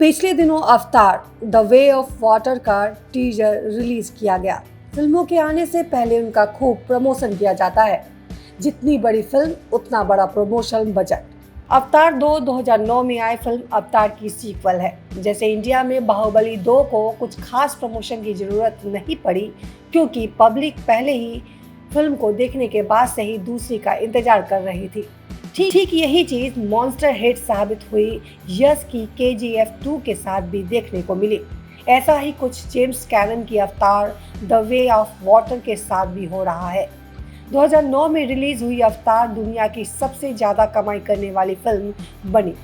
पिछले दिनों अवतार द वे ऑफ वाटर का टीजर रिलीज किया गया। फिल्मों के आने से पहले उनका खूब प्रमोशन किया जाता है। जितनी बड़ी फिल्म उतना बड़ा प्रमोशन बजट। अवतार 2 2009 में आई फिल्म अवतार की सीक्वल है। जैसे इंडिया में बाहुबली 2 को कुछ खास प्रमोशन की जरूरत नहीं पड़ी, क्योंकि पब्लिक पहले ही फिल्म को देखने के बाद से ही दूसरी का इंतजार कर रही थी। ठीक यही चीज मॉन्स्टर हिट साबित हुई यश की KGF 2 के साथ भी देखने को मिली। ऐसा ही कुछ जेम्स कैनन की अवतार द वे ऑफ वाटर के साथ भी हो रहा है। 2009 में रिलीज हुई अवतार दुनिया की सबसे ज्यादा कमाई करने वाली फिल्म बनी।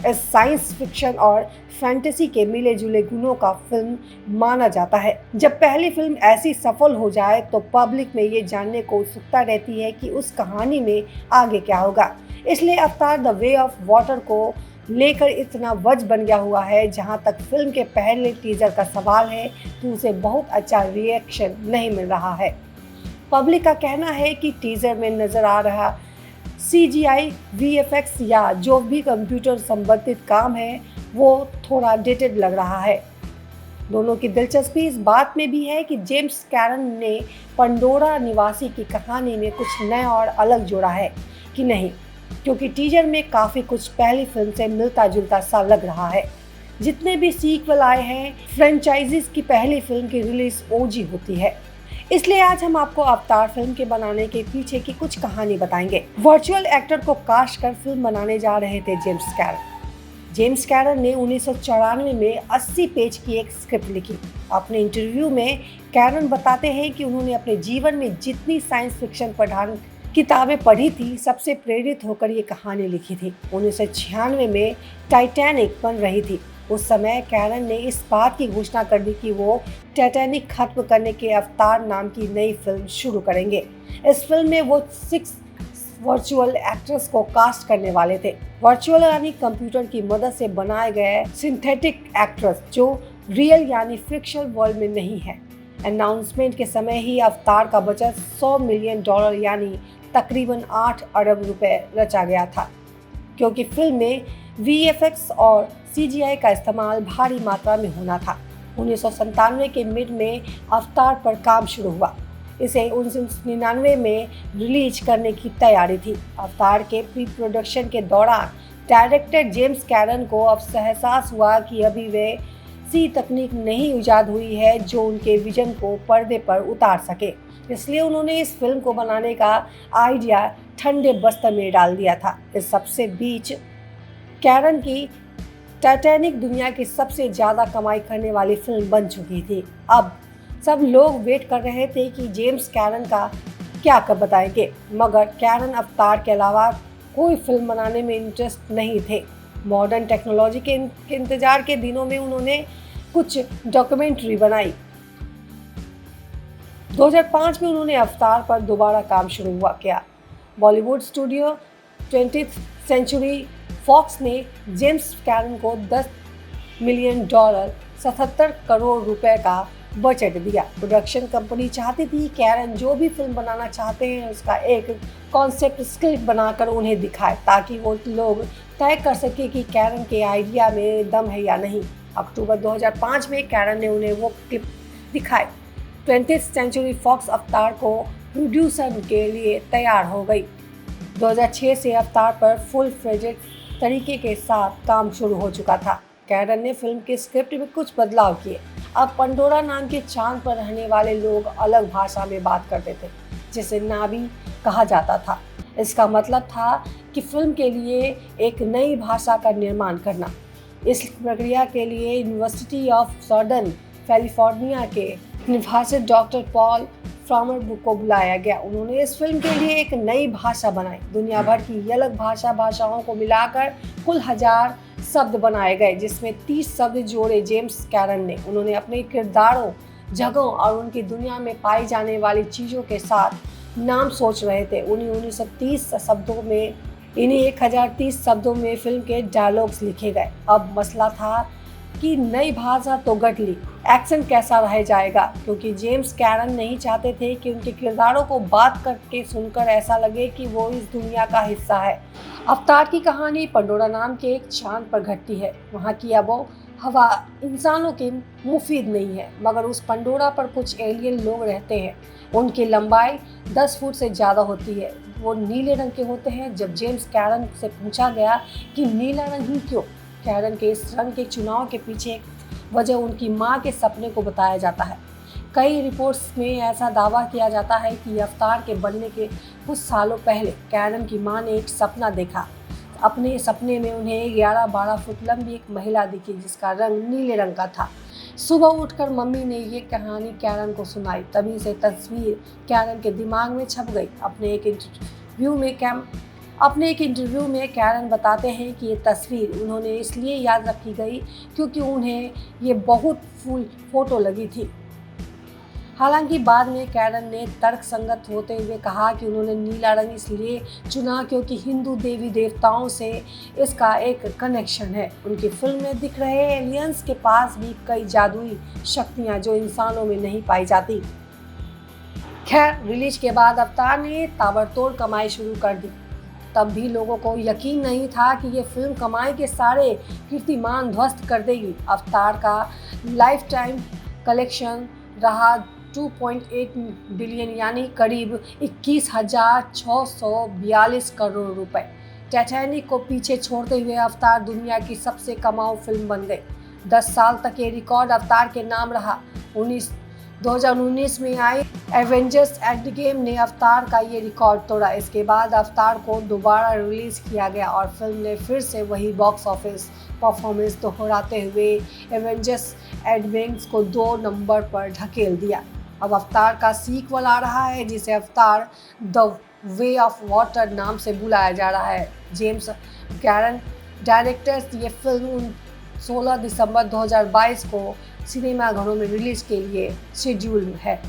इस साइंस फिक्शन और फैंटेसी के मिले जुले गुणों का फिल्म माना जाता है। जब पहली फिल्म ऐसी सफल हो जाए तो पब्लिक में ये जानने को उत्सुकता रहती है कि उस कहानी में आगे क्या होगा। इसलिए अवतार द वे ऑफ वाटर को लेकर इतना बज़ बन गया हुआ है। जहां तक फिल्म के पहले टीजर का सवाल है तो उसे बहुत अच्छा रिएक्शन नहीं मिल रहा है। पब्लिक का कहना है कि टीजर में नजर आ रहा CGI, VFX या जो भी कंप्यूटर संबंधित काम है वो थोड़ा डेटेड लग रहा है। दोनों की दिलचस्पी इस बात में भी है कि जेम्स कैनन ने पंडोरा निवासी की कहानी में कुछ नया और अलग जोड़ा है कि नहीं, क्योंकि टीजर में काफ़ी कुछ पहली फिल्म से मिलता जुलता सा लग रहा है। जितने भी सीक्वल आए हैं, फ्रेंचाइजीज की पहली फिल्म की रिलीज ओजी होती है। इसलिए आज हम आपको अवतार फिल्म के बनाने के पीछे की कुछ कहानी बताएंगे। वर्चुअल एक्टर को कास्ट कर फिल्म बनाने जा रहे थे जेम्स कैनन ने 1994 में 80 पेज की एक स्क्रिप्ट लिखी। अपने इंटरव्यू में कैनन बताते हैं कि उन्होंने अपने जीवन में जितनी साइंस फिक्शन किताबें पढ़ी थी, सबसे प्रेरित होकर ये कहानी लिखी थी। 1996 में टाइटैनिक बन रही थी। उस समय कैनन ने इस बात की घोषणा कर दी कि वो टाइटैनिक खत्म करने के अवतार नाम की नई फिल्म शुरू करेंगे। इस फिल्म में वो 6 वर्चुअल एक्टर्स को कास्ट करने वाले थे। वर्चुअल यानी कंप्यूटर की मदद से बनाए गए सिंथेटिक एक्टर्स जो रियल यानी फिक्शनल वर्ल्ड में नहीं है। अनाउंसमेंट के समय ही अवतार का बजट $100 मिलियन यानी तकरीबन 8 अरब रुपए रचा गया था, क्योंकि फिल्म में VFX और CGI का इस्तेमाल भारी मात्रा में होना था। 1997 के मिड में अवतार पर काम शुरू हुआ। इसे 1999 में रिलीज करने की तैयारी थी। अवतार के प्री प्रोडक्शन के दौरान डायरेक्टर जेम्स कैनन को अब एहसास हुआ कि अभी वे तकनीक नहीं इजाद हुई है जो उनके विजन को पर्दे पर उतार सके। इसलिए उन्होंने इस फिल्म को बनाने का आइडिया ठंडे बस्तर में डाल दिया था। इस सबसे बीच कैनन की टाइटैनिक दुनिया की सबसे ज़्यादा कमाई करने वाली फिल्म बन चुकी थी। अब सब लोग वेट कर रहे थे कि जेम्स कैनन का क्या कब बताएंगे, मगर कैनन अवतार के अलावा कोई फिल्म बनाने में इंटरेस्ट नहीं थे। मॉडर्न टेक्नोलॉजी के इंतजार के दिनों में उन्होंने कुछ डॉक्यूमेंट्री बनाई। 2005 में उन्होंने अवतार पर दोबारा काम शुरू किया। Bollywood studio 20th century Fox ने जेम्स कैनन को $10 मिलियन 77 करोड़ रुपए का बजट दिया। प्रोडक्शन कंपनी चाहती थी कैनन जो भी फिल्म बनाना चाहते हैं उसका एक कॉन्सेप्ट स्क्रिप्ट बनाकर उन्हें दिखाए, ताकि वो लोग तय कर सके कि कैनन के आइडिया में दम है या नहीं। अक्टूबर 2005 में कैनन ने उन्हें वो क्लिप दिखाई। 20th सेंचुरी फॉक्स अवतार को प्रोड्यूसर के लिए तैयार हो गई। 2006 से अवतार पर फुल फ्लेजेड तरीके के साथ काम शुरू हो चुका था। कैनन ने फिल्म के स्क्रिप्ट में कुछ बदलाव किए। अब पंडोरा नाम के चांद पर रहने वाले लोग अलग भाषा में बात करते थे, जिसे नाबी कहा जाता था। इसका मतलब था कि फिल्म के लिए एक नई भाषा का निर्माण करना। इस प्रक्रिया के लिए यूनिवर्सिटी ऑफ सदर्न कैलिफोर्निया के निवासी डॉक्टर पॉल फ्रामर को बुलाया गया। उन्होंने इस फिल्म के लिए एक नई भाषा बनाई। दुनिया भर की अलग भाषाओं को मिलाकर कुल 1000 शब्द बनाए गए, जिसमें 30 शब्द जोड़े जेम्स कैनन ने। उन्होंने अपने किरदारों, जगहों और उनकी दुनिया में पाई जाने वाली चीज़ों के साथ नाम सोच रहे थे। उन्हीं 1030 शब्दों में फिल्म के डायलॉग्स लिखे गए। अब मसला था कि नई भाषा तो गट ली, एक्शन कैसा रह जाएगा, क्योंकि जेम्स कैनन नहीं चाहते थे कि उनके किरदारों को बात करके सुनकर ऐसा लगे कि वो इस दुनिया का हिस्सा है। अवतार की कहानी पंडोरा नाम के एक चांद पर घटती है। वहाँ की अबो हवा इंसानों के मुफीद नहीं है, मगर उस पंडोरा पर कुछ एलियन लोग रहते हैं। उनकी लंबाई 10 फुट से ज़्यादा होती है। वो नीले रंग के होते हैं। जब जेम्स कैरन से पूछा गया कि नीला रंग ही क्यों, कैरन के इस रंग के चुनाव के पीछे एक वजह उनकी माँ के सपने को बताया जाता है। कई रिपोर्ट्स में ऐसा दावा किया जाता है कि अवतार के बनने के कुछ सालों पहले कैरन की मां ने एक सपना देखा। अपने सपने में उन्हें 11-12 फुट लंबी एक महिला दिखी जिसका रंग नीले रंग का था। सुबह उठकर मम्मी ने ये कहानी कैरन को सुनाई। तभी से तस्वीर कैरन के दिमाग में छप गई। अपने एक इंटरव्यू में कैरन बताते हैं कि ये तस्वीर उन्होंने इसलिए याद रखी गई क्योंकि उन्हें ये बहुत फुल फोटो लगी थी। हालांकि बाद में कैरन ने तर्कसंगत होते हुए कहा कि उन्होंने नीला रंग इसलिए चुना क्योंकि हिंदू देवी देवताओं से इसका एक कनेक्शन है। उनकी फिल्म में दिख रहे एलियंस के पास भी कई जादुई शक्तियां जो इंसानों में नहीं पाई जाती। खैर, रिलीज के बाद अवतार ने ताबड़तोड़ कमाई शुरू कर दी। तब भी लोगों को यकीन नहीं था कि ये फिल्म कमाई के सारे कीर्तिमान ध्वस्त कर देगी। अवतार का लाइफ टाइम कलेक्शन रहा 2.8 बिलियन यानी करीब 21,642 करोड़ रुपए। टाइटैनिक को पीछे छोड़ते हुए अवतार दुनिया की सबसे कमाऊ फिल्म बन गई। 10 साल तक ये रिकॉर्ड अवतार के नाम रहा। 2019 में आई एवेंजर्स एंड गेम ने अवतार का ये रिकॉर्ड तोड़ा। इसके बाद अवतार को दोबारा रिलीज किया गया और फिल्म ने फिर से वही बॉक्स ऑफिस परफॉर्मेंस दोहराते हुए एवेंजर्स एंड गेम को 2 नंबर पर ढकेल दिया। अब अवतार का सीक्वल आ रहा है जिसे अवतार द वे ऑफ वाटर नाम से बुलाया जा रहा है। जेम्स कैरन डायरेक्टर्स ये फिल्म 16 दिसंबर 2022 को सिनेमाघरों में रिलीज के लिए शेड्यूल है।